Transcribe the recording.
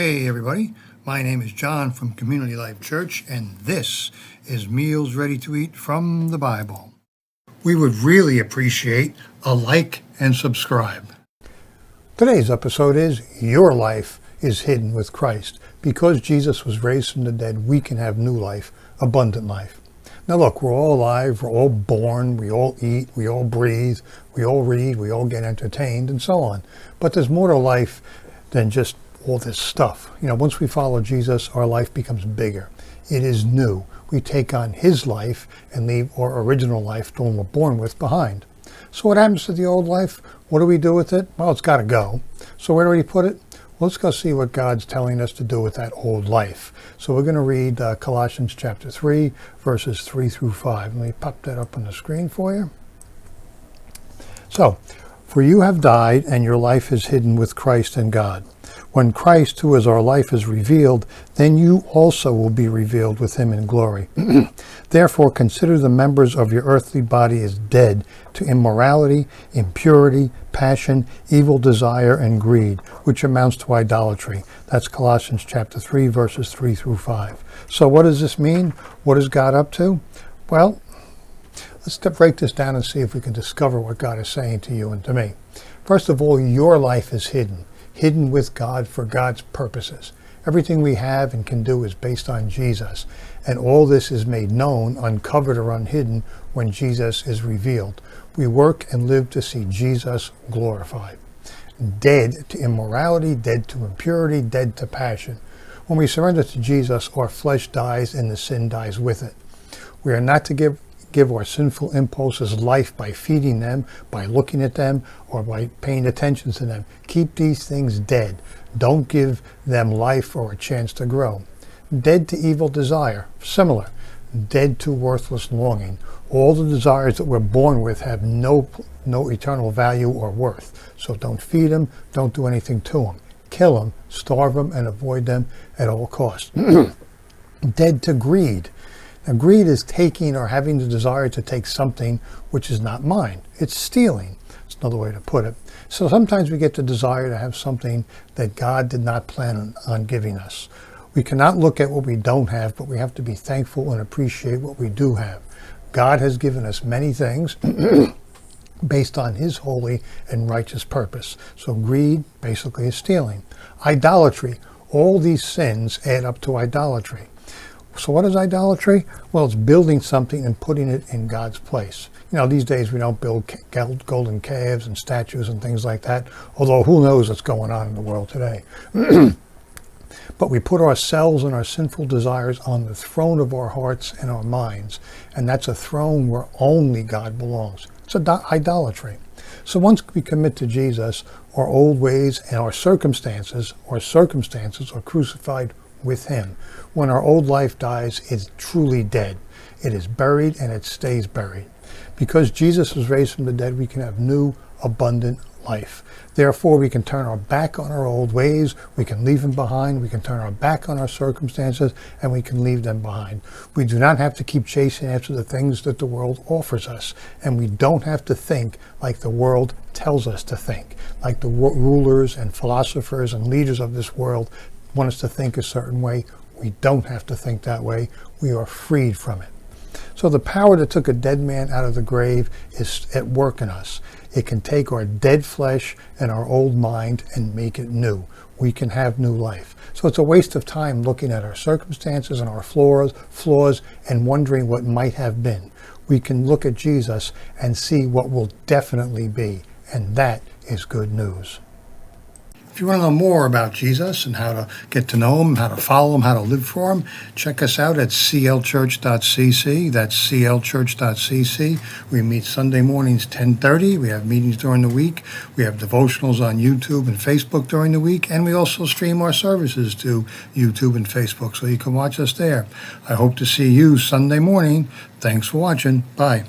Hey everybody, my name is John from Community Life Church, and this is Meals Ready to Eat from the Bible. We would really appreciate a like and subscribe. Today's episode is Your Life is Hidden with Christ. Because Jesus was raised from the dead, we can have new life, abundant life. Now look, we're all alive, we're all born, we all eat, we all breathe, we all read, we all get entertained, and so on. But there's more to life than just all this stuff. Once we follow Jesus, our life becomes bigger. It is new. We take on his life and leave our original life, the one we're born with, behind. So what happens to the old life? What do we do with it? Well, it's got to go. So where do we put it? Well, let's go see what God's telling us to do with that old life. So we're going to read Colossians Chapter 3, verses 3 through 5. Let me pop that up on the screen for you. So, for you have died, and your life is hidden with Christ in God. When Christ, who is our life, is revealed, then you also will be revealed with him in glory. Therefore, consider the members of your earthly body as dead to immorality, impurity, passion, evil desire, and greed, which amounts to idolatry. That's Colossians Chapter 3, verses 3 through 5. So what does this mean? What is God up to? Well, let's break this down and see if we can discover what God is saying to you and to me. First of all, your life is hidden with God for God's purposes. Everything we have and can do is based on Jesus, and all this is made known, uncovered or unhidden, when Jesus is revealed. We work and live to see Jesus glorified. Dead to immorality, dead to impurity, dead to passion. When we surrender to Jesus, our flesh dies and the sin dies with it. We are not to give our sinful impulses life by feeding them, by looking at them, or by paying attention to them. Keep these things dead. Don't give them life or a chance to grow. Dead to evil desire, similar. Dead to worthless longing. All the desires that we're born with have no eternal value or worth. So don't feed them, don't do anything to them. Kill them, starve them, and avoid them at all costs. Dead to greed. Now, greed is taking or having the desire to take something which is not mine. It's stealing. It's another way to put it. So sometimes we get the desire to have something that God did not plan on giving us. We cannot look at what we don't have, but we have to be thankful and appreciate what we do have. God has given us many things based on his holy and righteous purpose. So greed basically is stealing. Idolatry. All these sins add up to idolatry. So what is idolatry? Well, it's building something and putting it in God's place. These days we don't build golden calves and statues and things like that, although who knows what's going on in the world today. But we put ourselves and our sinful desires on the throne of our hearts and our minds, and that's a throne where only God belongs. It's idolatry. So once we commit to Jesus, our old ways and our circumstances are crucified with him. When our old life dies, it's truly dead. It is buried and it stays buried. Because Jesus was raised from the dead, we can have new, abundant life. Therefore, we can turn our back on our old ways, we can leave them behind, we can turn our back on our circumstances, and we can leave them behind. We do not have to keep chasing after the things that the world offers us, and we don't have to think like the world tells us to think, like the rulers and philosophers and leaders of this world want us to think a certain way. We don't have to think that way. We are freed from it. So the power that took a dead man out of the grave is at work in us. It can take our dead flesh and our old mind and make it new. We can have new life. So it's a waste of time looking at our circumstances and our flaws and wondering what might have been. We can look at Jesus and see what will definitely be, and that is good news. If you want to know more about Jesus and how to get to know him, how to follow him, how to live for him, check us out at clchurch.cc. That's clchurch.cc. We meet Sunday mornings 10:30. We have meetings during the week. We have devotionals on YouTube and Facebook during the week. And we also stream our services to YouTube and Facebook, so you can watch us there. I hope to see you Sunday morning. Thanks for watching. Bye.